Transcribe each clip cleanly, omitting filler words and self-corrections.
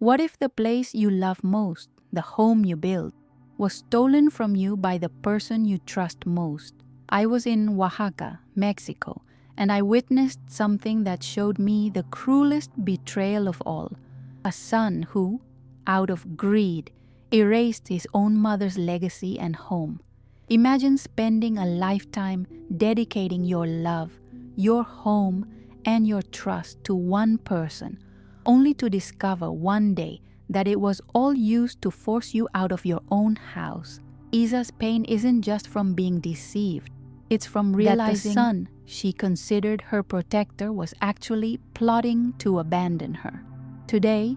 What if the place you love most, the home you built, was stolen from you by the person you trust most? I was in Oaxaca, Mexico, and I witnessed something that showed me the cruelest betrayal of all. A son who, out of greed, erased his own mother's legacy and home. Imagine spending a lifetime dedicating your love, your home, and your trust to one person, only to discover one day that it was all used to force you out of your own house. Isa's pain isn't just from being deceived. It's from realizing that the son she considered her protector was actually plotting to abandon her. Today,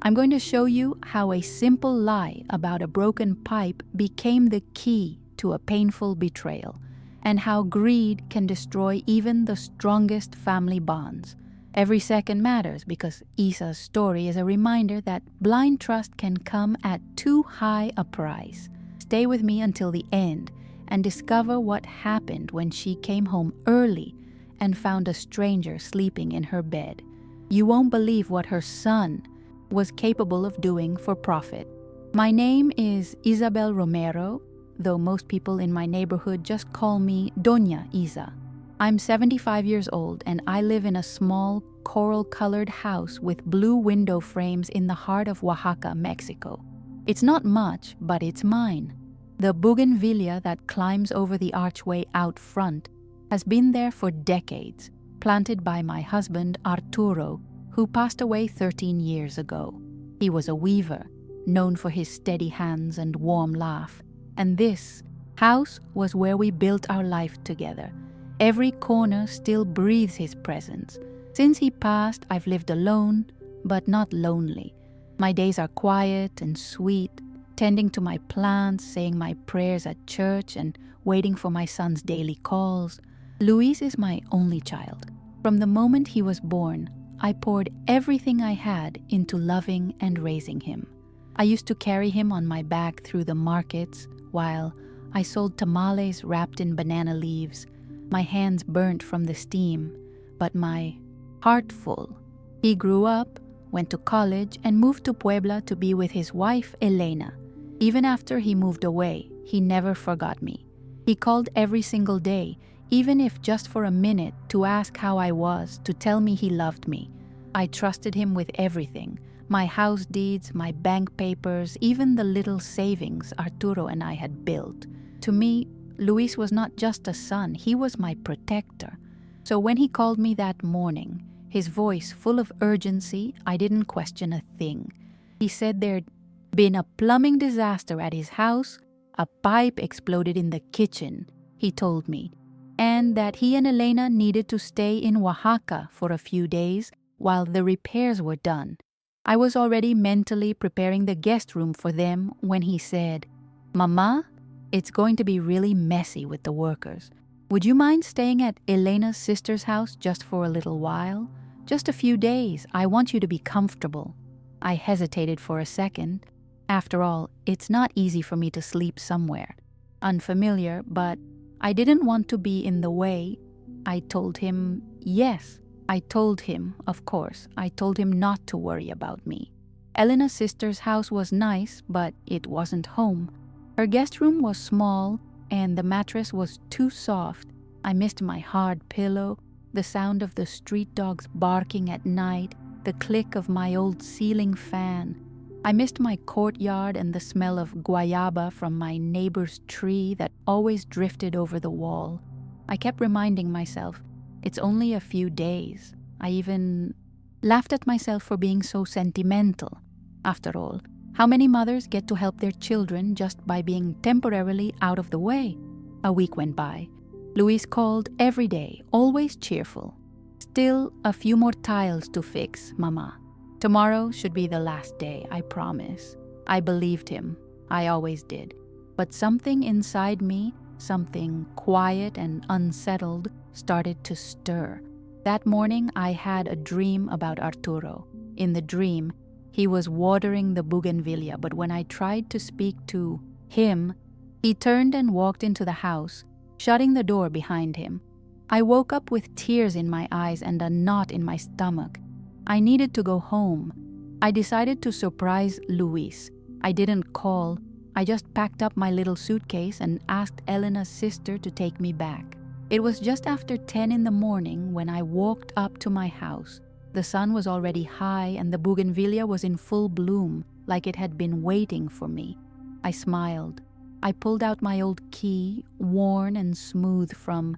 I'm going to show you how a simple lie about a broken pipe became the key to a painful betrayal, and how greed can destroy even the strongest family bonds. Every second matters because Isa's story is a reminder that blind trust can come at too high a price. Stay with me until the end and discover what happened when she came home early and found a stranger sleeping in her bed. You won't believe what her son was capable of doing for profit. My name is Isabel Romero, though most people in my neighborhood just call me Doña Isa. I'm 75 years old and I live in a small coral-colored house with blue window frames in the heart of Oaxaca, Mexico. It's not much, but it's mine. The bougainvillea that climbs over the archway out front has been there for decades, planted by my husband Arturo, who passed away 13 years ago. He was a weaver, known for his steady hands and warm laugh. And this house was where we built our life together. Every corner still breathes his presence. Since he passed, I've lived alone, but not lonely. My days are quiet and sweet, tending to my plants, saying my prayers at church, and waiting for my son's daily calls. Luis is my only child. From the moment he was born, I poured everything I had into loving and raising him. I used to carry him on my back through the markets while I sold tamales wrapped in banana leaves, my hands burnt from the steam, but my heart full. He grew up, went to college, and moved to Puebla to be with his wife, Elena. Even after he moved away, he never forgot me. He called every single day, even if just for a minute, to ask how I was, to tell me he loved me. I trusted him with everything. My house deeds, my bank papers, even the little savings Arturo and I had built. To me, Luis was not just a son, he was my protector. So when he called me that morning, his voice full of urgency, I didn't question a thing. He said there'd been a plumbing disaster at his house, a pipe exploded in the kitchen, he told me, and that he and Elena needed to stay in Oaxaca for a few days while the repairs were done. I was already mentally preparing the guest room for them when he said, "Mama, it's going to be really messy with the workers. Would you mind staying at Elena's sister's house just for a little while? Just a few days. I want you to be comfortable." I hesitated for a second. After all, it's not easy for me to sleep somewhere unfamiliar, but I didn't want to be in the way. I told him yes. I told him, of course, I told him not to worry about me. Elena's sister's house was nice, but it wasn't home. Her guest room was small, and the mattress was too soft. I missed my hard pillow, the sound of the street dogs barking at night, the click of my old ceiling fan. I missed my courtyard and the smell of guayaba from my neighbor's tree that always drifted over the wall. I kept reminding myself, it's only a few days. I even laughed at myself for being so sentimental. After all, how many mothers get to help their children just by being temporarily out of the way? A week went by. Luis called every day, always cheerful. "Still a few more tiles to fix, Mama. Tomorrow should be the last day, I promise." I believed him. I always did. But something inside me, something quiet and unsettled, started to stir. That morning, I had a dream about Arturo. In the dream, he was watering the bougainvillea, but when I tried to speak to him, he turned and walked into the house, shutting the door behind him. I woke up with tears in my eyes and a knot in my stomach. I needed to go home. I decided to surprise Luis. I didn't call. I just packed up my little suitcase and asked Elena's sister to take me back. It was just after 10 in the morning when I walked up to my house. The sun was already high and the bougainvillea was in full bloom, like it had been waiting for me. I smiled. I pulled out my old key, worn and smooth from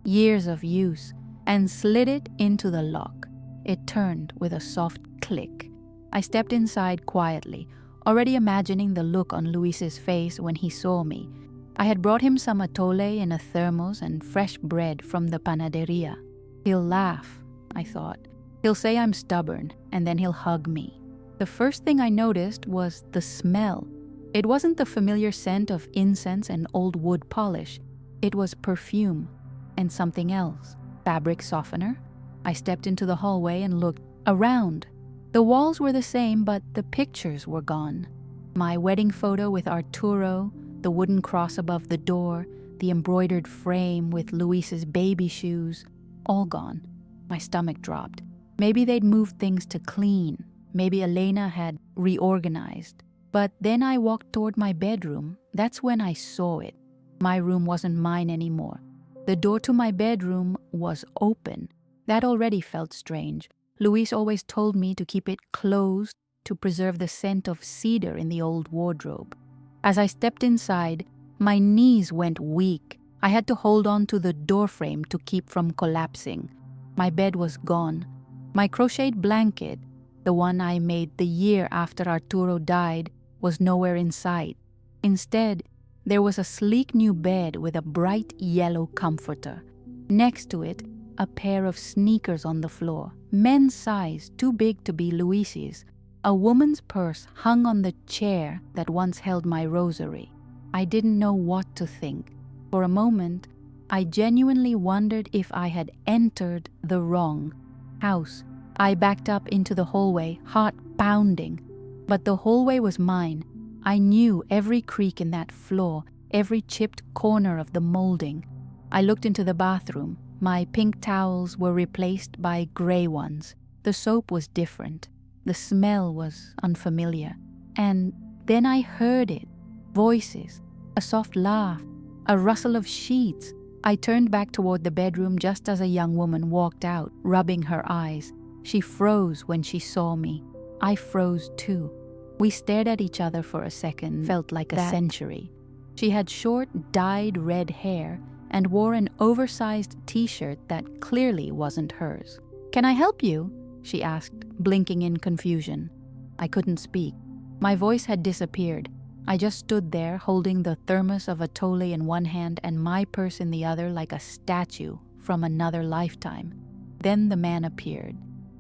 years of use, and slid it into the lock. It turned with a soft click. I stepped inside quietly, already imagining the look on Luis's face when he saw me. I had brought him some atole in a thermos and fresh bread from the panaderia. He'll laugh, I thought. He'll say I'm stubborn, and then he'll hug me. The first thing I noticed was the smell. It wasn't the familiar scent of incense and old wood polish. It was perfume and something else. Fabric softener? I stepped into the hallway and looked around. The walls were the same, but the pictures were gone. My wedding photo with Arturo, the wooden cross above the door, the embroidered frame with Luis's baby shoes, all gone. My stomach dropped. Maybe they'd moved things to clean. Maybe Elena had reorganized. But then I walked toward my bedroom. That's when I saw it. My room wasn't mine anymore. The door to my bedroom was open. That already felt strange. Luis always told me to keep it closed to preserve the scent of cedar in the old wardrobe. As I stepped inside, my knees went weak. I had to hold on to the doorframe to keep from collapsing. My bed was gone. My crocheted blanket, the one I made the year after Arturo died, was nowhere in sight. Instead, there was a sleek new bed with a bright yellow comforter. Next to it, a pair of sneakers on the floor, men's size, too big to be Luis's. A woman's purse hung on the chair that once held my rosary. I didn't know what to think. For a moment, I genuinely wondered if I had entered the wrong house. I backed up into the hallway, heart pounding. But the hallway was mine. I knew every creak in that floor, every chipped corner of the molding. I looked into the bathroom. My pink towels were replaced by gray ones. The soap was different. The smell was unfamiliar. And then I heard it. Voices, a soft laugh, a rustle of sheets. I turned back toward the bedroom just as a young woman walked out, rubbing her eyes. She froze when she saw me. I froze too. We stared at each other for a second, felt like a century. She had short, dyed red hair and wore an oversized t-shirt that clearly wasn't hers. "Can I help you?" she asked, blinking in confusion. I couldn't speak. My voice had disappeared. I just stood there holding the thermos of atole in one hand and my purse in the other like a statue from another lifetime. Then the man appeared.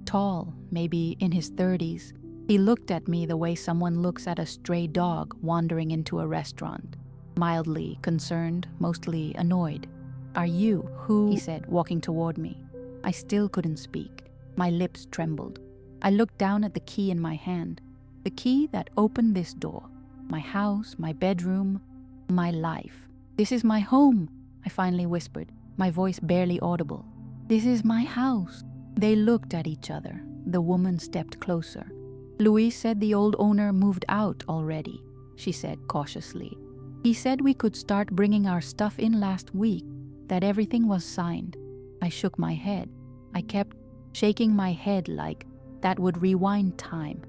Tall, maybe in his 30s. He looked at me the way someone looks at a stray dog wandering into a restaurant. Mildly concerned, mostly annoyed. "Are you who?" he said, walking toward me. I still couldn't speak. My lips trembled. I looked down at the key in my hand. The key that opened this door. My house, my bedroom, my life. "This is my home," I finally whispered, my voice barely audible. "This is my house." They looked at each other. The woman stepped closer. "Luis said the old owner moved out already," she said cautiously. "He said we could start bringing our stuff in last week, that everything was signed." I shook my head. I kept shaking my head like that would rewind time.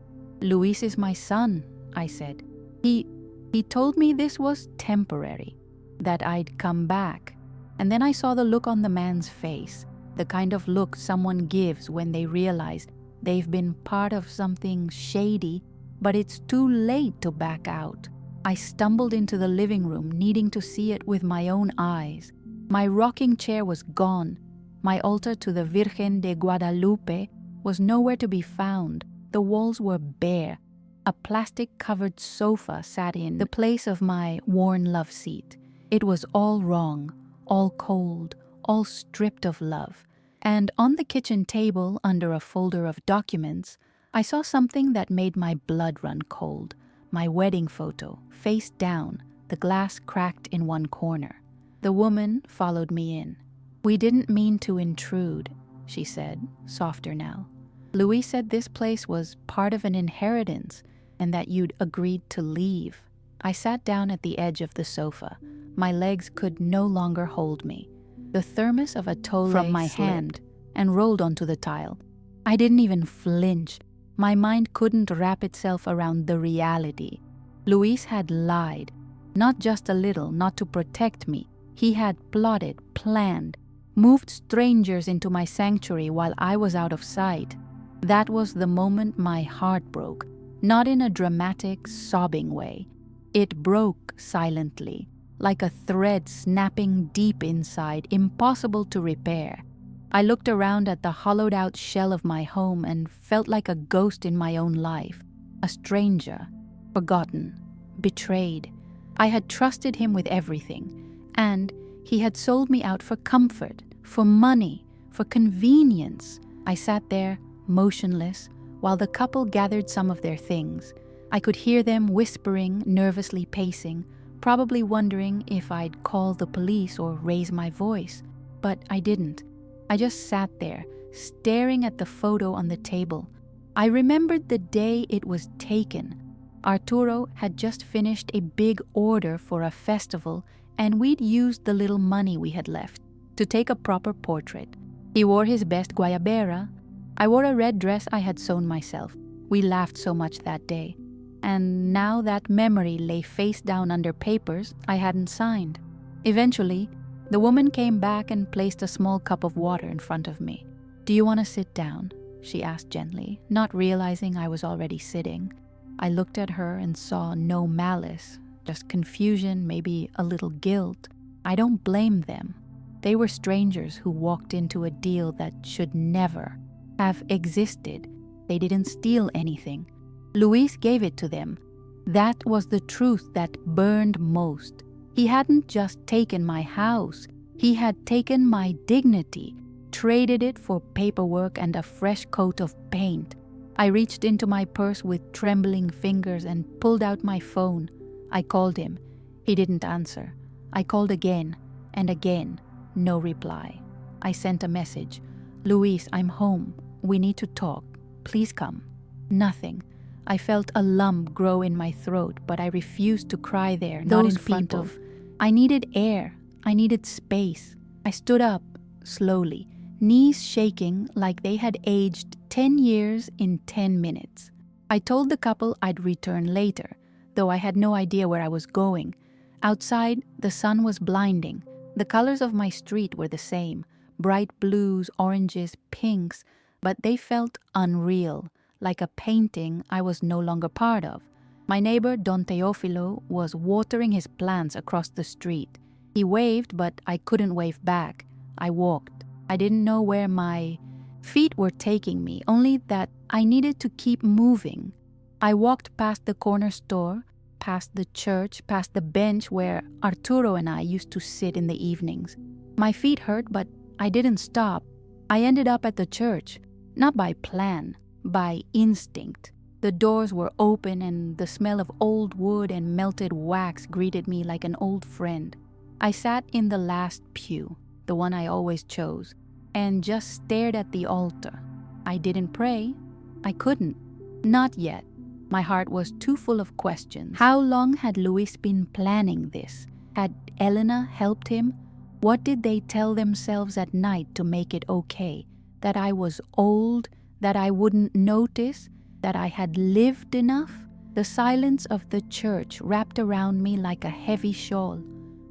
"Luis is my son," I said. He told me this was temporary, that I'd come back." And then I saw the look on the man's face, the kind of look someone gives when they realize they've been part of something shady, but it's too late to back out. I stumbled into the living room, needing to see it with my own eyes. My rocking chair was gone. My altar to the Virgen de Guadalupe was nowhere to be found. The walls were bare. A plastic-covered sofa sat in the place of my worn love seat. It was all wrong, all cold, all stripped of love. And on the kitchen table, under a folder of documents, I saw something that made my blood run cold. My wedding photo, face down, the glass cracked in one corner. The woman followed me in. "We didn't mean to intrude," she said, softer now. Louis said this place was part of an inheritance and that you'd agreed to leave. I sat down at the edge of the sofa. My legs could no longer hold me. The thermos of Atole from my hand and rolled onto the tile. I didn't even flinch. My mind couldn't wrap itself around the reality. Luis had lied. Not just a little, not to protect me. He had plotted, planned, moved strangers into my sanctuary while I was out of sight. That was the moment my heart broke, not in a dramatic, sobbing way. It broke silently, like a thread snapping deep inside, impossible to repair. I looked around at the hollowed-out shell of my home and felt like a ghost in my own life, a stranger, forgotten, betrayed. I had trusted him with everything, and he had sold me out for comfort, for money, for convenience. I sat there, motionless, while the couple gathered some of their things. I could hear them whispering, nervously pacing, probably wondering if I'd call the police or raise my voice. But I didn't. I just sat there, staring at the photo on the table. I remembered the day it was taken. Arturo had just finished a big order for a festival, and we'd used the little money we had left to take a proper portrait. He wore his best guayabera. I wore a red dress I had sewn myself. We laughed so much that day. And now that memory lay face down under papers I hadn't signed. Eventually, the woman came back and placed a small cup of water in front of me. "Do you want to sit down?" she asked gently, not realizing I was already sitting. I looked at her and saw no malice, just confusion, maybe a little guilt. I don't blame them. They were strangers who walked into a deal that should never have existed. They didn't steal anything. Luis gave it to them. That was the truth that burned most. He hadn't just taken my house. He had taken my dignity, traded it for paperwork and a fresh coat of paint. I reached into my purse with trembling fingers and pulled out my phone. I called him. He didn't answer. I called again and again. No reply. I sent a message. "Luis, I'm home. We need to talk. Please come." Nothing. I felt a lump grow in my throat, but I refused to cry there, not in front of. I needed air. I needed space. I stood up, slowly, knees shaking like they had aged 10 years in 10 minutes. I told the couple I'd return later, though I had no idea where I was going. Outside, the sun was blinding. The colors of my street were the same, bright blues, oranges, pinks, but they felt unreal, like a painting I was no longer part of. My neighbor, Don Teofilo, was watering his plants across the street. He waved, but I couldn't wave back. I walked. I didn't know where my feet were taking me, only that I needed to keep moving. I walked past the corner store, past the church, past the bench where Arturo and I used to sit in the evenings. My feet hurt, but I didn't stop. I ended up at the church, not by plan, by instinct. The doors were open and the smell of old wood and melted wax greeted me like an old friend. I sat in the last pew, the one I always chose, and just stared at the altar. I didn't pray. I couldn't. Not yet. My heart was too full of questions. How long had Luis been planning this? Had Elena helped him? What did they tell themselves at night to make it okay? That I was old? That I wouldn't notice? That I had lived enough? The silence of the church wrapped around me like a heavy shawl.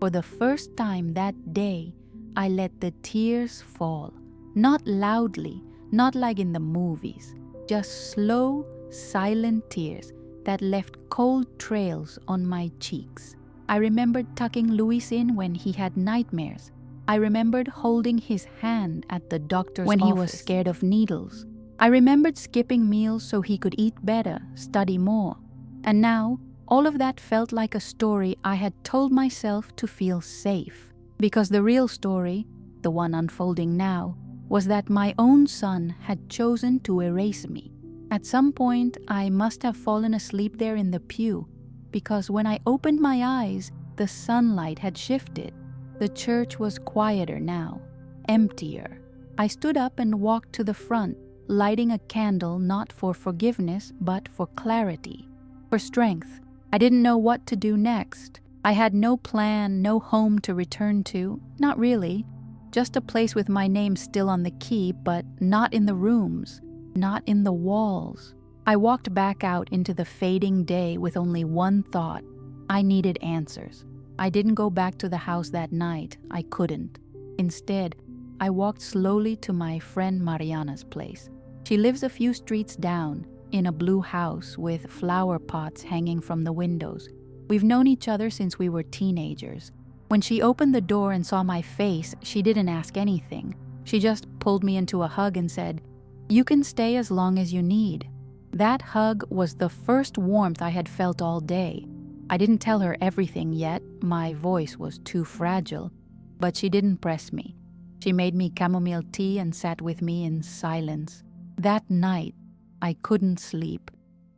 For the first time that day, I let the tears fall. Not loudly, not like in the movies. Just slow, silent tears that left cold trails on my cheeks. I remembered tucking Luis in when he had nightmares. I remembered holding his hand at the doctor's office when he was scared of needles. I remembered skipping meals so he could eat better, study more. And now, all of that felt like a story I had told myself to feel safe. Because the real story, the one unfolding now, was that my own son had chosen to erase me. At some point, I must have fallen asleep there in the pew, because when I opened my eyes, the sunlight had shifted. The church was quieter now, emptier. I stood up and walked to the front. lighting a candle not for forgiveness but for clarity, for strength. I didn't know what to do next. I had no plan, no home to return to, not really. Just a place with my name still on the key, but not in the rooms, not in the walls. I walked back out into the fading day with only one thought. I needed answers. I didn't go back to the house that night. I couldn't. Instead, I walked slowly to my friend Mariana's place. She lives a few streets down, in a blue house with flower pots hanging from the windows. We've known each other since we were teenagers. When she opened the door and saw my face, she didn't ask anything. She just pulled me into a hug and said, "You can stay as long as you need." That hug was the first warmth I had felt all day. I didn't tell her everything yet, my voice was too fragile, but she didn't press me. She made me chamomile tea and sat with me in silence. That night, I couldn't sleep.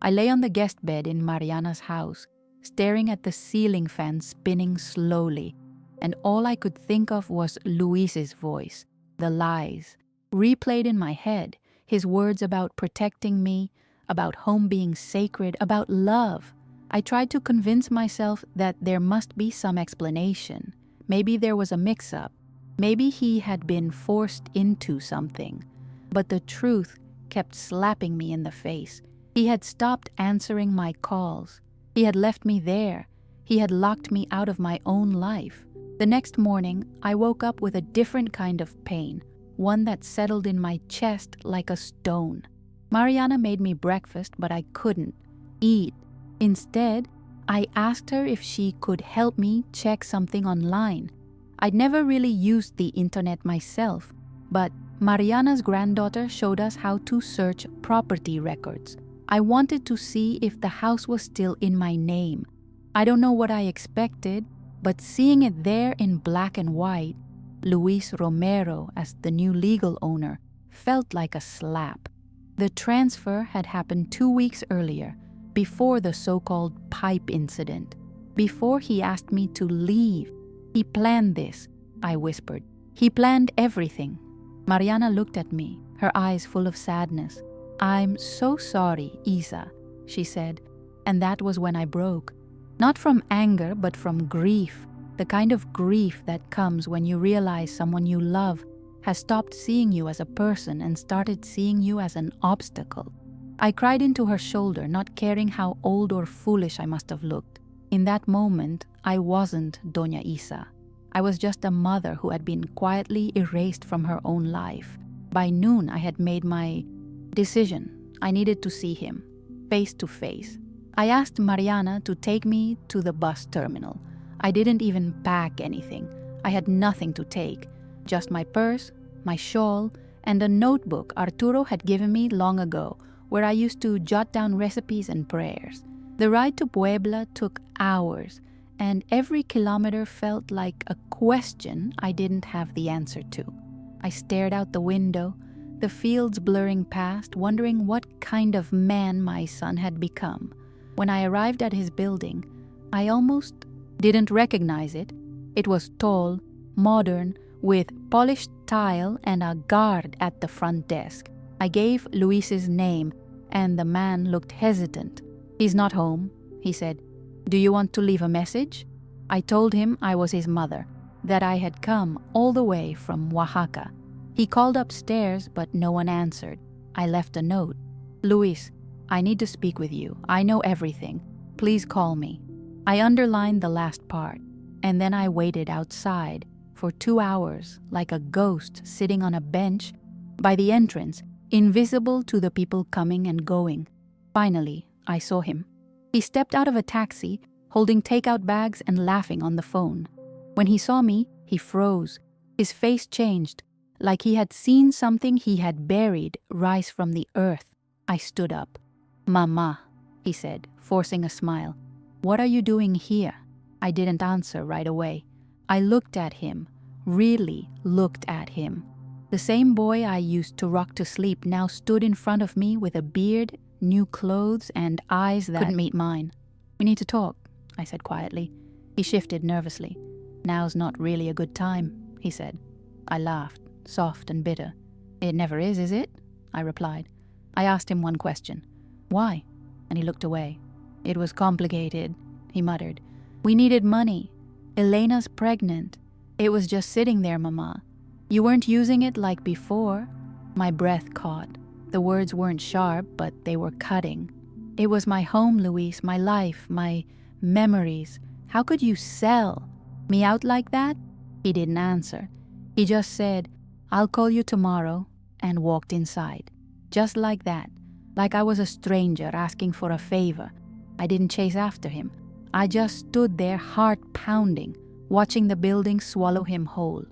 I lay on the guest bed in Mariana's house, staring at the ceiling fan spinning slowly, and all I could think of was Luis's voice, the lies, replayed in my head, his words about protecting me, about home being sacred, about love. I tried to convince myself that there must be some explanation. Maybe there was a mix-up. Maybe he had been forced into something. But the truth kept slapping me in the face. He had stopped answering my calls. He had left me there. He had locked me out of my own life. The next morning, I woke up with a different kind of pain, one that settled in my chest like a stone. Mariana made me breakfast, but I couldn't eat. Instead, I asked her if she could help me check something online. I'd never really used the internet myself, but Mariana's granddaughter showed us how to search property records. I wanted to see if the house was still in my name. I don't know what I expected, but seeing it there in black and white, Luis Romero as the new legal owner, felt like a slap. The transfer had happened 2 weeks earlier, before the so-called pipe incident, before he asked me to leave. He planned this, I whispered. He planned everything. Mariana looked at me, her eyes full of sadness. "I'm so sorry, Isa," she said, and that was when I broke. Not from anger, but from grief, the kind of grief that comes when you realize someone you love has stopped seeing you as a person and started seeing you as an obstacle. I cried into her shoulder, not caring how old or foolish I must have looked. In that moment, I wasn't Doña Isa. I was just a mother who had been quietly erased from her own life. By noon, I had made my decision. I needed to see him, face to face. I asked Mariana to take me to the bus terminal. I didn't even pack anything. I had nothing to take, just my purse, my shawl, and a notebook Arturo had given me long ago, where I used to jot down recipes and prayers. The ride to Puebla took hours, and every kilometer felt like a question I didn't have the answer to. I stared out the window, the fields blurring past, wondering what kind of man my son had become. When I arrived at his building, I almost didn't recognize it. It was tall, modern, with polished tile and a guard at the front desk. I gave Luis's name, and the man looked hesitant. "He's not home," he said. "Do you want to leave a message?" I told him I was his mother, that I had come all the way from Oaxaca. He called upstairs, but no one answered. I left a note. "Luis, I need to speak with you. I know everything. Please call me." I underlined the last part, and then I waited outside for 2 hours, like a ghost sitting on a bench by the entrance, invisible to the people coming and going. Finally, I saw him. He stepped out of a taxi, holding takeout bags and laughing on the phone. When he saw me, he froze. His face changed, like he had seen something he had buried rise from the earth. I stood up. "Mama," he said, forcing a smile. "What are you doing here?" I didn't answer right away. I looked at him, really looked at him. The same boy I used to rock to sleep now stood in front of me with a beard, new clothes, and eyes that couldn't meet mine. "We need to talk," I said quietly. He shifted nervously. "Now's not really a good time," he said. I laughed, soft and bitter. "It never is it?" I replied. I asked him one question. Why? And he looked away. It was complicated, he muttered. We needed money. Elena's pregnant. It was just sitting there, Mama. You weren't using it like before. My breath caught. The words weren't sharp, but they were cutting. It was my home, Luis, my life, my memories. How could you sell me out like that? He didn't answer. He just said, I'll call you tomorrow, and walked inside. Just like that, like I was a stranger asking for a favor. I didn't chase after him. I just stood there, heart pounding, watching the building swallow him whole.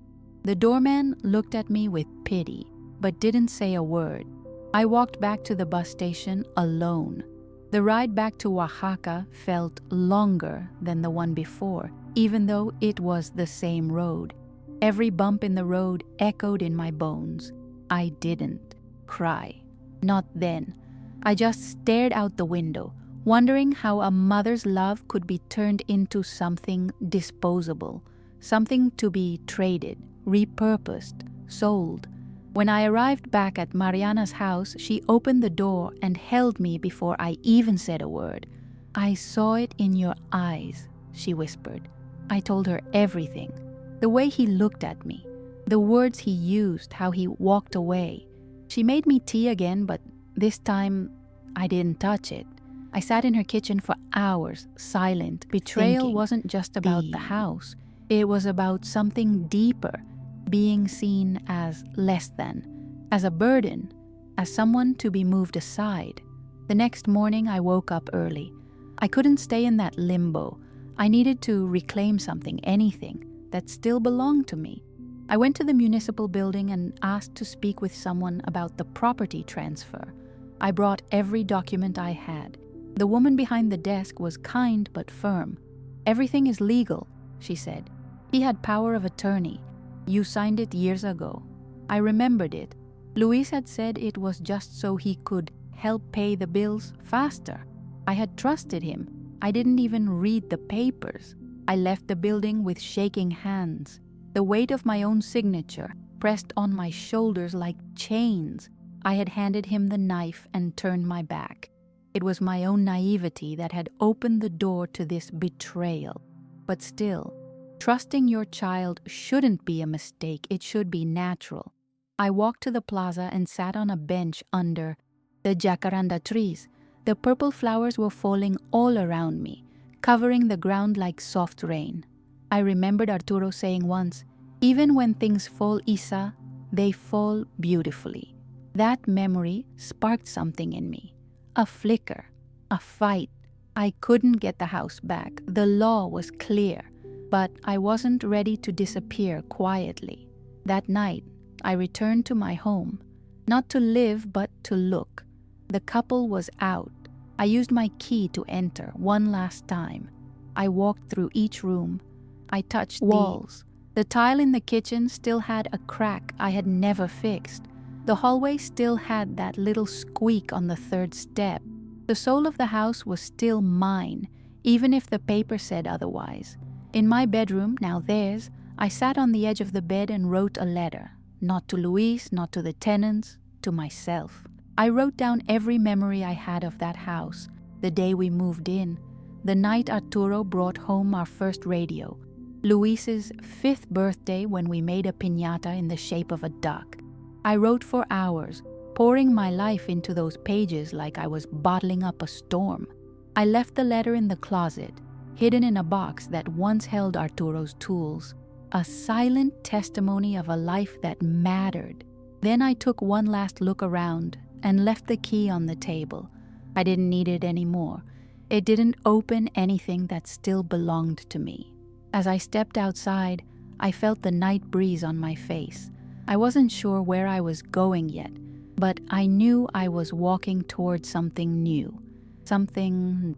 The doorman looked at me with pity, but didn't say a word. I walked back to the bus station alone. The ride back to Oaxaca felt longer than the one before, even though it was the same road. Every bump in the road echoed in my bones. I didn't cry. Not then. I just stared out the window, wondering how a mother's love could be turned into something disposable, something to be traded, repurposed, sold. When I arrived back at Mariana's house, she opened the door and held me before I even said a word. I saw it in your eyes, she whispered. I told her everything. The way he looked at me, the words he used, how he walked away. She made me tea again, but this time I didn't touch it. I sat in her kitchen for hours, silent. Betrayal Thinking. wasn't just about the house. It was about something deeper, being seen as less than, as a burden, as someone to be moved aside. The next morning I woke up early. I couldn't stay in that limbo. I needed to reclaim something, anything, that still belonged to me. I went to the municipal building and asked to speak with someone about the property transfer. I brought every document I had. The woman behind the desk was kind but firm. Everything is legal, she said. He had power of attorney. You signed it years ago. I remembered it. Luis had said it was just so he could help pay the bills faster. I had trusted him. I didn't even read the papers. I left the building with shaking hands. The weight of my own signature pressed on my shoulders like chains. I had handed him the knife and turned my back. It was my own naivety that had opened the door to this betrayal. But still, trusting your child shouldn't be a mistake. It should be natural. I walked to the plaza and sat on a bench under the jacaranda trees. The purple flowers were falling all around me, covering the ground like soft rain. I remembered Arturo saying once, even when things fall, Isa, they fall beautifully. That memory sparked something in me. A flicker, a fight. I couldn't get the house back. The law was clear, but I wasn't ready to disappear quietly. That night, I returned to my home, not to live, but to look. The couple was out. I used my key to enter one last time. I walked through each room. I touched walls. The tile in the kitchen still had a crack I had never fixed. The hallway still had that little squeak on the third step. The soul of the house was still mine, even if the paper said otherwise. In my bedroom, now theirs, I sat on the edge of the bed and wrote a letter. Not to Luis, not to the tenants, to myself. I wrote down every memory I had of that house, the day we moved in, the night Arturo brought home our first radio, Luis's 5th birthday when we made a piñata in the shape of a duck. I wrote for hours, pouring my life into those pages like I was bottling up a storm. I left the letter in the closet, hidden in a box that once held Arturo's tools, a silent testimony of a life that mattered. Then I took one last look around and left the key on the table. I didn't need it anymore. It didn't open anything that still belonged to me. As I stepped outside, I felt the night breeze on my face. I wasn't sure where I was going yet, but I knew I was walking towards something new. Something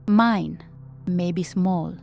mine. Maybe small,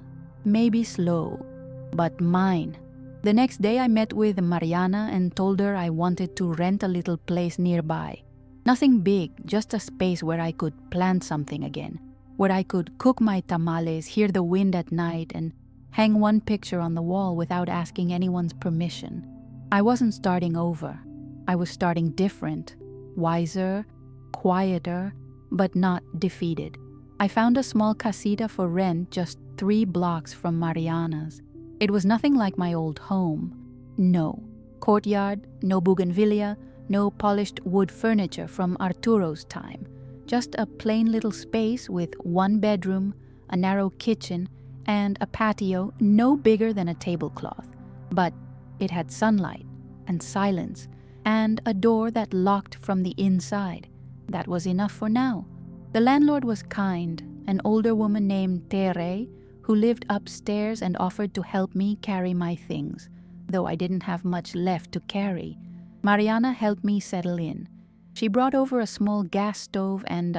maybe slow, but mine. The next day I met with Mariana and told her I wanted to rent a little place nearby. Nothing big, just a space where I could plant something again, where I could cook my tamales, hear the wind at night, and hang one picture on the wall without asking anyone's permission. I wasn't starting over. I was starting different. wiser, quieter, but not defeated. I found a small casita for rent just 3 blocks from Mariana's. It was nothing like my old home. No courtyard, no bougainvillea, no polished wood furniture from Arturo's time. Just a plain little space with 1 bedroom, a narrow kitchen, and a patio no bigger than a tablecloth. But it had sunlight and silence and a door that locked from the inside. That was enough for now. The landlord was kind, an older woman named Tere, who lived upstairs and offered to help me carry my things, though I didn't have much left to carry. Mariana helped me settle in. She brought over a small gas stove and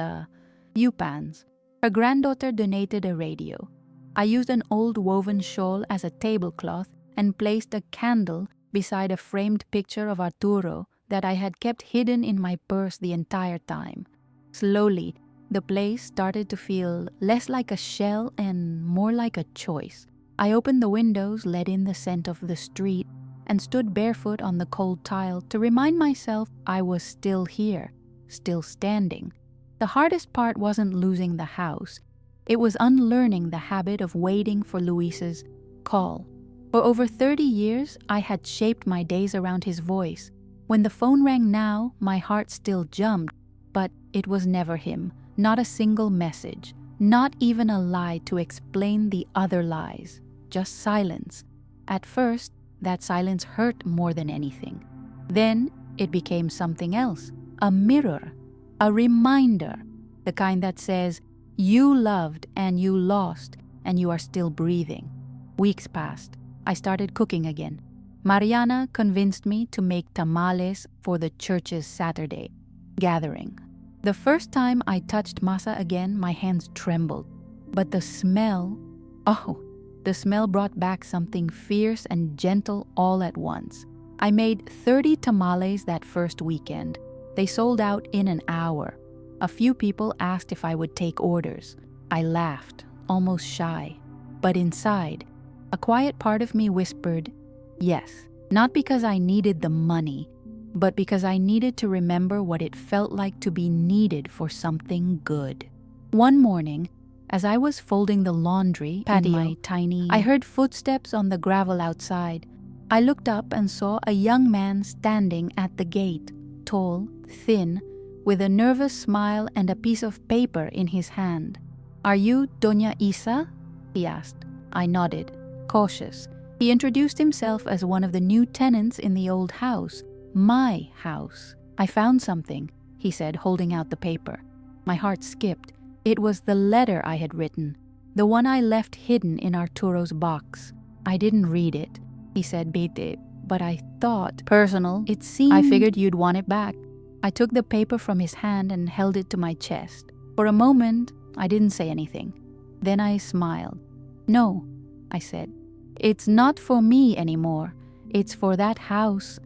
U-pans. Her granddaughter donated a radio. I used an old woven shawl as a tablecloth and placed a candle beside a framed picture of Arturo that I had kept hidden in my purse the entire time. Slowly, the place started to feel less like a shell and more like a choice. I opened the windows, let in the scent of the street, and stood barefoot on the cold tile to remind myself I was still here, still standing. The hardest part wasn't losing the house. It was unlearning the habit of waiting for Luis's call. For over 30 years, I had shaped my days around his voice. When the phone rang now, my heart still jumped, but it was never him. Not a single message, not even a lie to explain the other lies, just silence. At first, that silence hurt more than anything. Then it became something else, a mirror, a reminder, the kind that says, you loved and you lost and you are still breathing. Weeks passed. I started cooking again. Mariana convinced me to make tamales for the church's Saturday gathering. The first time I touched masa again, my hands trembled. But the smell brought back something fierce and gentle all at once. I made 30 tamales that first weekend. They sold out in an hour. A few people asked if I would take orders. I laughed, almost shy. But inside, a quiet part of me whispered, yes, not because I needed the money, but because I needed to remember what it felt like to be needed for something good. One morning, as I was folding the laundry in my tiny, I heard footsteps on the gravel outside. I looked up and saw a young man standing at the gate, tall, thin, with a nervous smile and a piece of paper in his hand. Are you Doña Isa? He asked. I nodded, cautious. He introduced himself as one of the new tenants in the old house, my house. I found something, he said, holding out the paper. My heart skipped. It was the letter I had written, the one I left hidden in Arturo's box. I didn't read it, he said, but I thought, personal, it seemed. I figured you'd want it back. I took the paper from his hand and held it to my chest. For a moment, I didn't say anything. Then I smiled. No, I said. It's not for me anymore. It's for that house.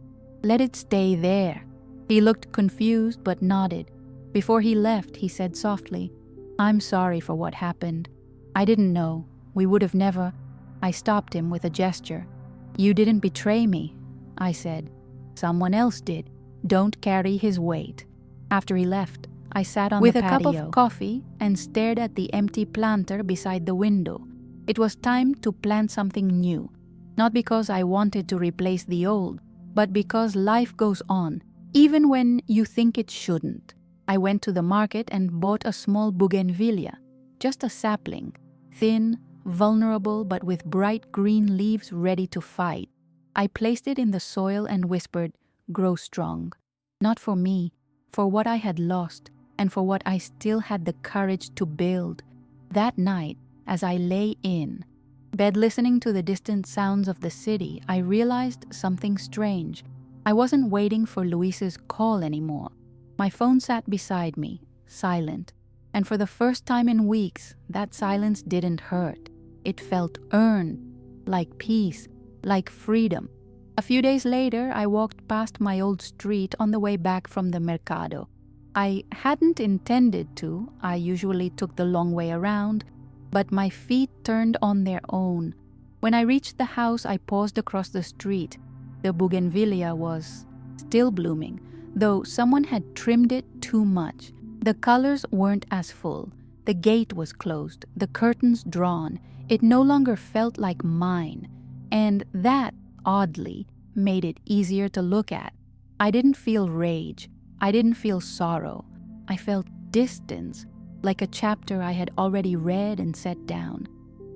Let it stay there. He looked confused but nodded. Before he left, he said softly, I'm sorry for what happened. I didn't know. We would have never. I stopped him with a gesture. You didn't betray me, I said. Someone else did. Don't carry his weight. After he left, I sat on the patio with a cup of coffee and stared at the empty planter beside the window. It was time to plant something new, not because I wanted to replace the old, but because life goes on, even when you think it shouldn't. I went to the market and bought a small bougainvillea, just a sapling, thin, vulnerable, but with bright green leaves ready to fight. I placed it in the soil and whispered, grow strong. Not for me, for what I had lost, and for what I still had the courage to build. That night, as I lay in bed listening to the distant sounds of the city, I realized something strange. I wasn't waiting for Luis's call anymore. My phone sat beside me, silent, and for the first time in weeks, that silence didn't hurt. It felt earned, like peace, like freedom. A few days later, I walked past my old street on the way back from the mercado. I hadn't intended to. I usually took the long way around, but my feet turned on their own. When I reached the house, I paused across the street. The bougainvillea was still blooming. though someone had trimmed it too much. The colors weren't as full. The gate was closed, the curtains drawn. It no longer felt like mine, and that, oddly, made it easier to look at. I didn't feel rage. I didn't feel sorrow. I felt distance, like a chapter I had already read and set down.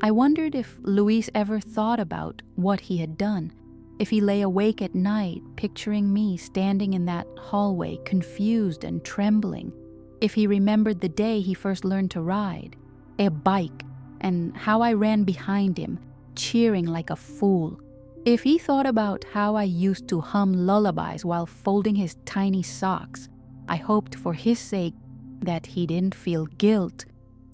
I wondered if Luis ever thought about what he had done, if he lay awake at night picturing me standing in that hallway, confused and trembling, if he remembered the day he first learned to ride, a bike, and how I ran behind him, cheering like a fool. If he thought about how I used to hum lullabies while folding his tiny socks, I hoped for his sake that he didn't feel guilt.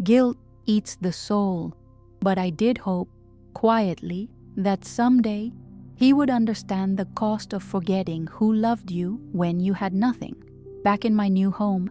Guilt eats the soul. But I did hope, quietly, that someday he would understand the cost of forgetting who loved you when you had nothing. Back in my new home,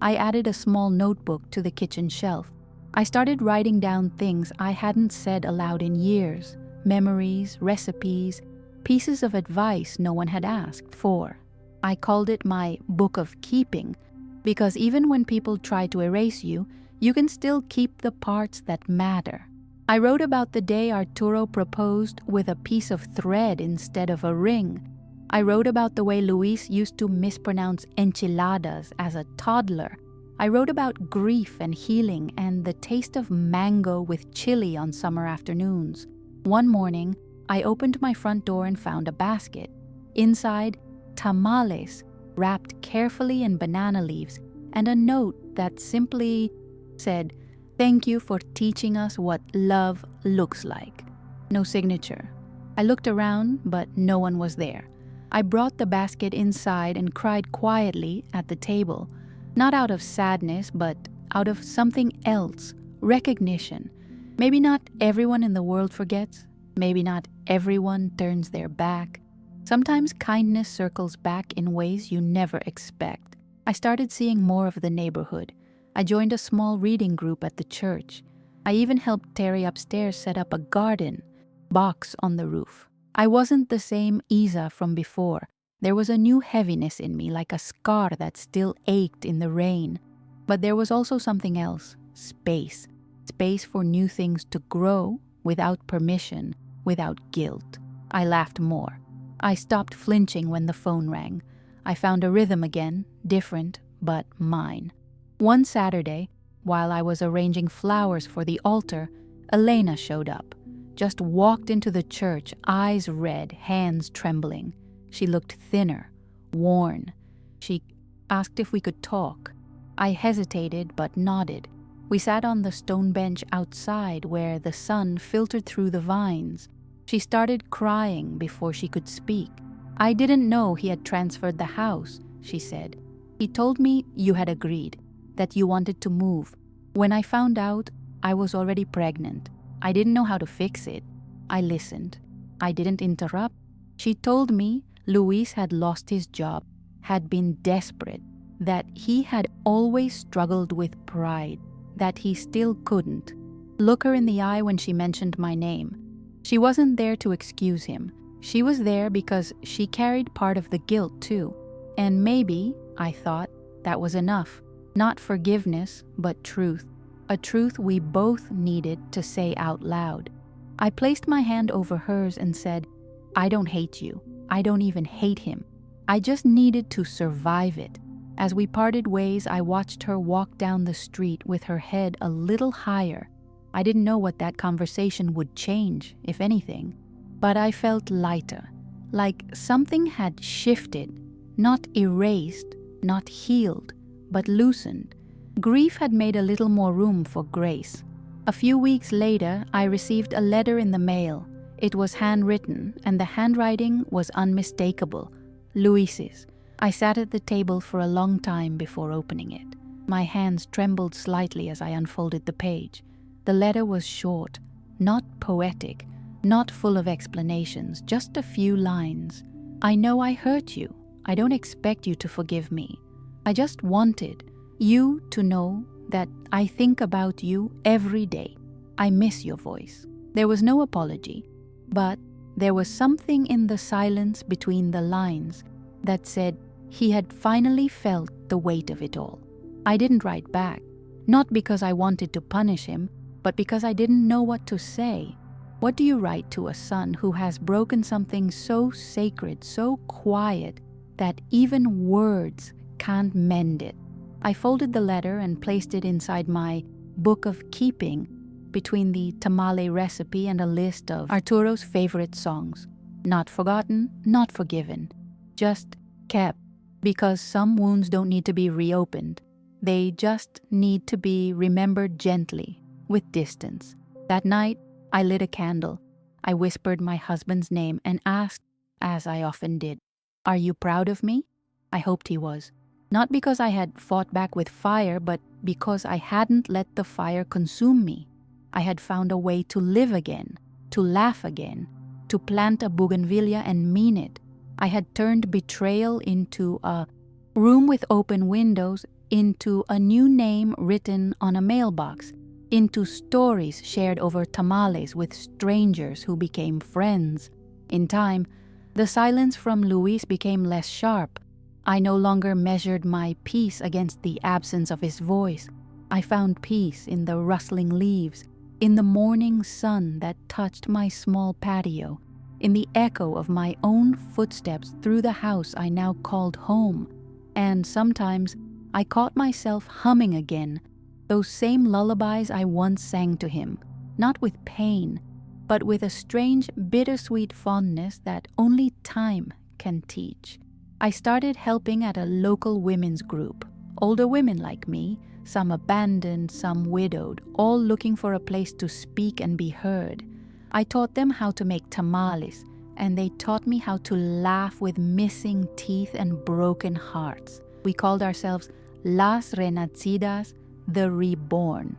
I added a small notebook to the kitchen shelf. I started writing down things I hadn't said aloud in years, memories, recipes, pieces of advice no one had asked for. I called it my book of keeping, because even when people try to erase you, you can still keep the parts that matter. I wrote about the day Arturo proposed with a piece of thread instead of a ring. I wrote about the way Luis used to mispronounce enchiladas as a toddler. I wrote about grief and healing and the taste of mango with chili on summer afternoons. One morning, I opened my front door and found a basket. Inside, tamales wrapped carefully in banana leaves and a note that simply said, "Thank you for teaching us what love looks like." No signature. I looked around, but no one was there. I brought the basket inside and cried quietly at the table, not out of sadness, but out of something else, recognition. Maybe not everyone in the world forgets. Maybe not everyone turns their back. Sometimes kindness circles back in ways you never expect. I started seeing more of the neighborhood. I joined a small reading group at the church. I even helped Terry upstairs set up a garden box on the roof. I wasn't the same Isa from before. There was a new heaviness in me, like a scar that still ached in the rain. But there was also something else, space. Space for new things to grow without permission, without guilt. I laughed more. I stopped flinching when the phone rang. I found a rhythm again, different, but mine. One Saturday, while I was arranging flowers for the altar, Elena showed up. Just walked into the church, eyes red, hands trembling. She looked thinner, worn. She asked if we could talk. I hesitated but nodded. We sat on the stone bench outside where the sun filtered through the vines. She started crying before she could speak. "I didn't know he had transferred the house," she said. "He told me you had agreed, that you wanted to move. When I found out, I was already pregnant. I didn't know how to fix it. I listened. I didn't interrupt. She told me Luis had lost his job, had been desperate, that he had always struggled with pride, that he still couldn't look her in the eye when she mentioned my name. She wasn't there to excuse him. She was there because she carried part of the guilt too. And maybe, I thought, that was enough. Not forgiveness, but truth. A truth we both needed to say out loud. I placed my hand over hers and said, "I don't hate you. I don't even hate him. I just needed to survive it." As we parted ways, I watched her walk down the street with her head a little higher. I didn't know what that conversation would change, if anything. But I felt lighter, like something had shifted, not erased, not healed, but loosened. Grief had made a little more room for grace. A few weeks later, I received a letter in the mail. It was handwritten, and the handwriting was unmistakable. Luis's. I sat at the table for a long time before opening it. My hands trembled slightly as I unfolded the page. The letter was short, not poetic, not full of explanations, just a few lines. "I know I hurt you. I don't expect you to forgive me. I just wanted you to know that I think about you every day. I miss your voice." There was no apology, but there was something in the silence between the lines that said, he had finally felt the weight of it all. I didn't write back, not because I wanted to punish him, but because I didn't know what to say. What do you write to a son who has broken something so sacred, so quiet, that even words can't mend it? I folded the letter and placed it inside my book of keeping, between the tamale recipe and a list of Arturo's favorite songs. Not forgotten, not forgiven, just kept, because some wounds don't need to be reopened. They just need to be remembered gently, with distance. That night, I lit a candle. I whispered my husband's name and asked, as I often did, "Are you proud of me?" I hoped he was. Not because I had fought back with fire, but because I hadn't let the fire consume me. I had found a way to live again, to laugh again, to plant a bougainvillea and mean it. I had turned betrayal into a room with open windows, into a new name written on a mailbox, into stories shared over tamales with strangers who became friends. In time, the silence from Luis became less sharp. I no longer measured my peace against the absence of his voice. I found peace in the rustling leaves, in the morning sun that touched my small patio, in the echo of my own footsteps through the house I now called home. And sometimes I caught myself humming again those same lullabies I once sang to him, not with pain, but with a strange bittersweet fondness that only time can teach. I started helping at a local women's group, older women like me, some abandoned, some widowed, all looking for a place to speak and be heard. I taught them how to make tamales, and they taught me how to laugh with missing teeth and broken hearts. We called ourselves Las Renacidas, the Reborn.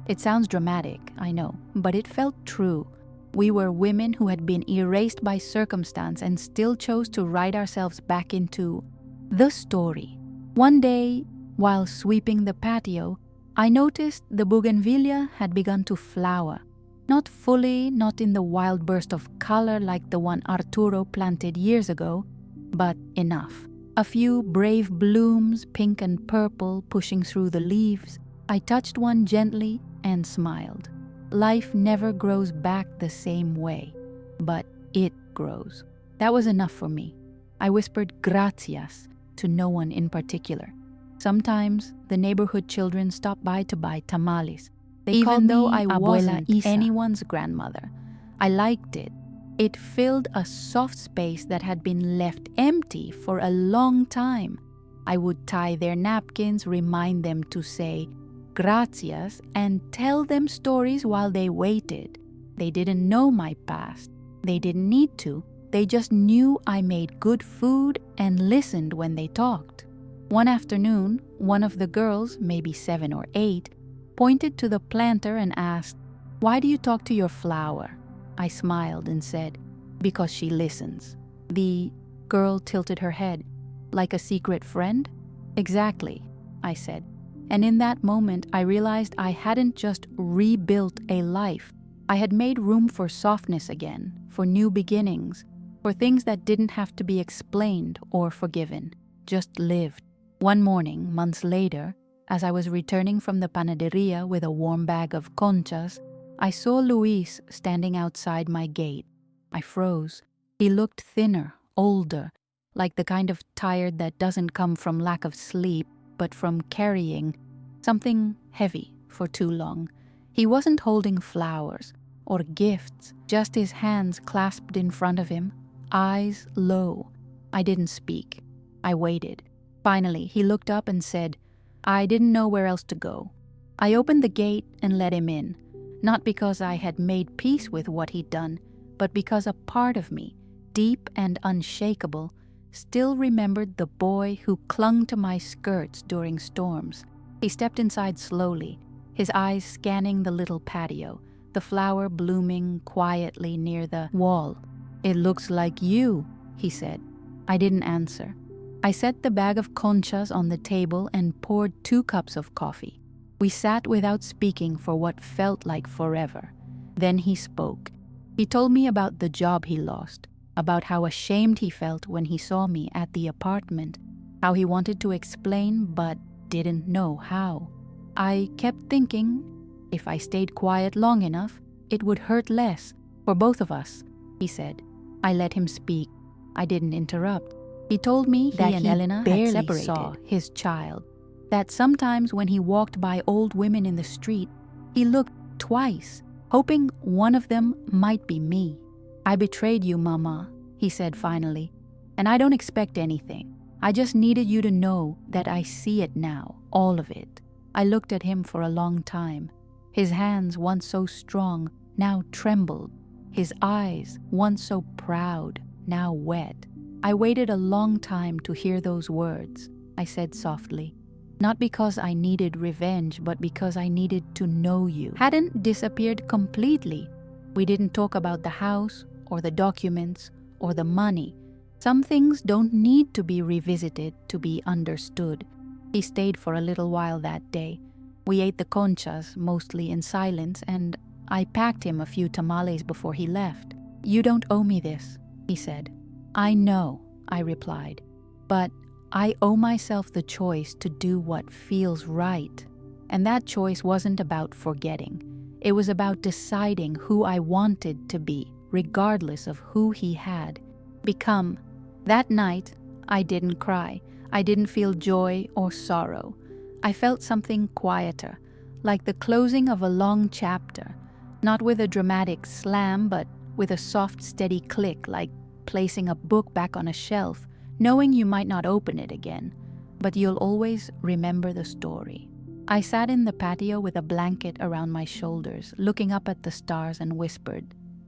It sounds dramatic, I know, but it felt true. We were women who had been erased by circumstance and still chose to write ourselves back into the story. One day, while sweeping the patio, I noticed the bougainvillea had begun to flower. Not fully, not in the wild burst of color like the one Arturo planted years ago, but enough. A few brave blooms, pink and purple, pushing through the leaves. I touched one gently and smiled. Life never grows back the same way, but it grows. That was enough for me. I whispered gracias to no one in particular. Sometimes the neighborhood children stopped by to buy tamales. They called me though I Abuela wasn't Isa, anyone's grandmother. I liked it. It filled a soft space that had been left empty for a long time. I would tie their napkins, remind them to say gracias, and tell them stories while they waited. They didn't know my past. They didn't need to. They just knew I made good food and listened when they talked. One afternoon, one of the girls, maybe 7 or 8, pointed to the planter and asked, "Why do you talk to your flower?" I smiled and said, "Because she listens." The girl tilted her head. "Like a secret friend?" "Exactly," I said. And in that moment, I realized I hadn't just rebuilt a life. I had made room for softness again, for new beginnings, for things that didn't have to be explained or forgiven, just lived. One morning, months later, as I was returning from the panaderia with a warm bag of conchas, I saw Luis standing outside my gate. I froze. He looked thinner, older, like the kind of tired that doesn't come from lack of sleep, but from carrying something heavy for too long. He wasn't holding flowers or gifts, just his hands clasped in front of him, eyes low. I didn't speak. I waited. Finally, he looked up and said, "I didn't know where else to go." I opened the gate and let him in, not because I had made peace with what he'd done, but because a part of me, deep and unshakable, still remembered the boy who clung to my skirts during storms. He stepped inside slowly, his eyes scanning the little patio, the flower blooming quietly near the wall. "It looks like you," he said. I didn't answer. I set the bag of conchas on the table and poured 2 cups of coffee. We sat without speaking for what felt like forever. Then he spoke. He told me about the job he lost, about how ashamed he felt when he saw me at the apartment, how he wanted to explain but didn't know how. I kept thinking, if I stayed quiet long enough, it would hurt less for both of us, he said. I let him speak. I didn't interrupt. He told me that he and Elena had separated, saw his child, that sometimes when he walked by old women in the street, he looked twice, hoping one of them might be me. I betrayed you, Mama, he said finally, and I don't expect anything. I just needed you to know that I see it now, all of it. I looked at him for a long time. His hands, once so strong, now trembled. His eyes, once so proud, now wet. I waited a long time to hear those words, I said softly. Not because I needed revenge, but because I needed to know you hadn't disappeared completely. We didn't talk about the house, or the documents, or the money. Some things don't need to be revisited to be understood. He stayed for a little while that day. We ate the conchas, mostly in silence, and I packed him a few tamales before he left. You don't owe me this, he said. I know, I replied, but I owe myself the choice to do what feels right. And that choice wasn't about forgetting. It was about deciding who I wanted to be, regardless of who he had become. That night, I didn't cry. I didn't feel joy or sorrow. I felt something quieter, like the closing of a long chapter, not with a dramatic slam, but with a soft, steady click, like placing a book back on a shelf, knowing you might not open it again, but you'll always remember the story. I sat in the patio with a blanket around my shoulders, looking up at the stars and whispered,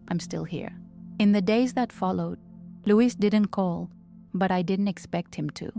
I'm still here. In the days that followed, Luis didn't call, but I didn't expect him to.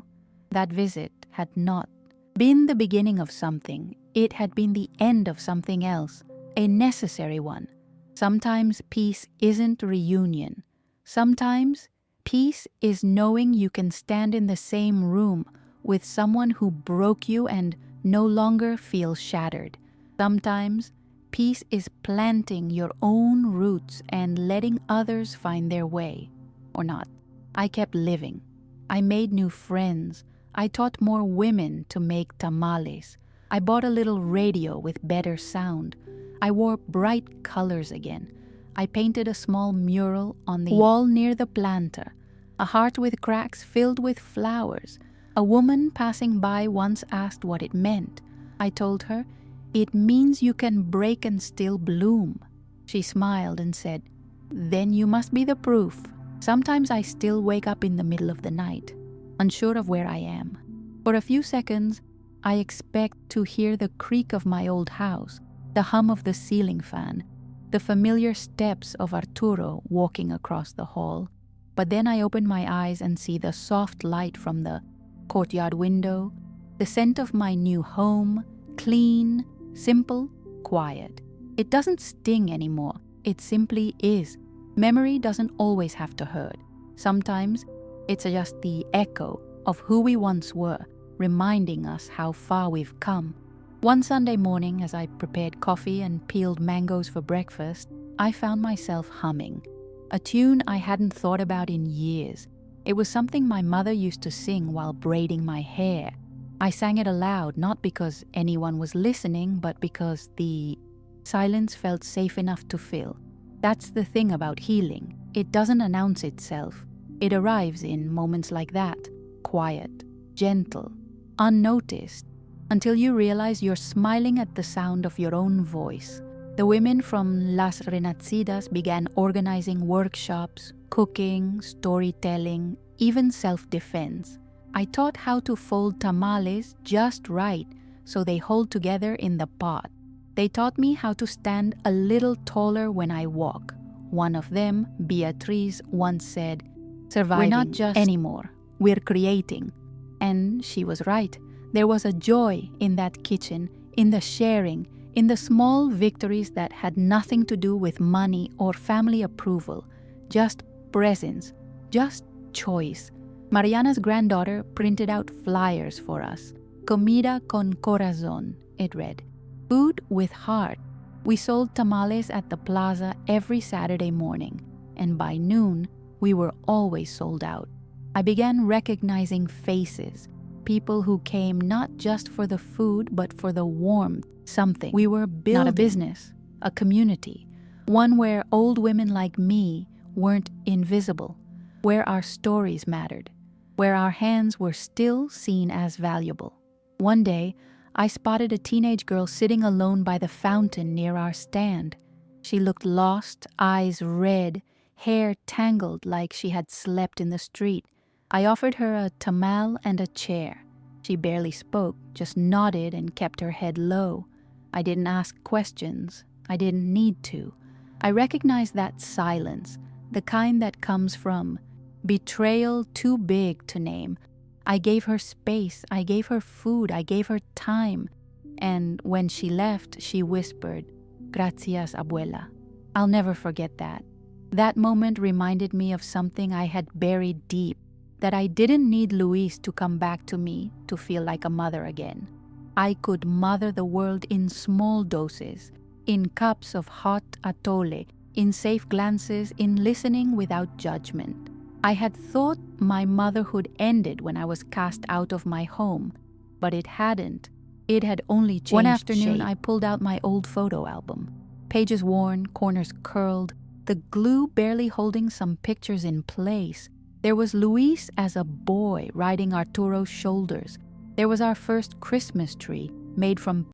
That visit had not been the beginning of something. It had been the end of something else, a necessary one. Sometimes peace isn't reunion. Sometimes peace is knowing you can stand in the same room with someone who broke you and no longer feel shattered. Sometimes peace is planting your own roots and letting others find their way. Or not. I kept living. I made new friends. I taught more women to make tamales. I bought a little radio with better sound. I wore bright colors again. I painted a small mural on the wall near the planter, a heart with cracks filled with flowers. A woman passing by once asked what it meant. I told her, it means you can break and still bloom. She smiled and said, then you must be the proof. Sometimes I still wake up in the middle of the night, unsure of where I am. For a few seconds, I expect to hear the creak of my old house, the hum of the ceiling fan, the familiar steps of Arturo walking across the hall. But then I open my eyes and see the soft light from the courtyard window, the scent of my new home, clean, simple, quiet. It doesn't sting anymore. It simply is. Memory doesn't always have to hurt. Sometimes it's just the echo of who we once were, reminding us how far we've come. One Sunday morning, as I prepared coffee and peeled mangoes for breakfast, I found myself humming. A tune I hadn't thought about in years. It was something my mother used to sing while braiding my hair. I sang it aloud, not because anyone was listening, but because the silence felt safe enough to fill. That's the thing about healing. It doesn't announce itself. It arrives in moments like that, quiet, gentle, unnoticed, until you realize you're smiling at the sound of your own voice. The women from Las Renacidas began organizing workshops, cooking, storytelling, even self-defense. I taught how to fold tamales just right so they hold together in the pot. They taught me how to stand a little taller when I walk. One of them, Beatriz, once said, surviving we're not just anymore, we're creating. And she was right. There was a joy in that kitchen, in the sharing, in the small victories that had nothing to do with money or family approval, just presence, just choice. Mariana's granddaughter printed out flyers for us. Comida con corazón, it read. Food with heart. We sold tamales at the plaza every Saturday morning, and by noon, we were always sold out. I began recognizing faces, People who came not just for the food, but for the warmth, something. We were building, not a business, a community. One where old women like me weren't invisible, where our stories mattered, where our hands were still seen as valuable. One day, I spotted a teenage girl sitting alone by the fountain near our stand. She looked lost, eyes red, hair tangled like she had slept in the street. I offered her a tamal and a chair. She barely spoke, just nodded and kept her head low. I didn't ask questions. I didn't need to. I recognized that silence, the kind that comes from betrayal too big to name. I gave her space, I gave her food, I gave her time. And when she left, she whispered, "Gracias, abuela." I'll never forget that. That moment reminded me of something I had buried deep, that I didn't need Luis to come back to me to feel like a mother again. I could mother the world in small doses, in cups of hot atole, in safe glances, in listening without judgment. I had thought my motherhood ended when I was cast out of my home, but it hadn't. It had only changed shape. One afternoon, I pulled out my old photo album. Pages worn, corners curled, the glue barely holding some pictures in place. There was Luis as a boy riding Arturo's shoulders. There was our first Christmas tree made from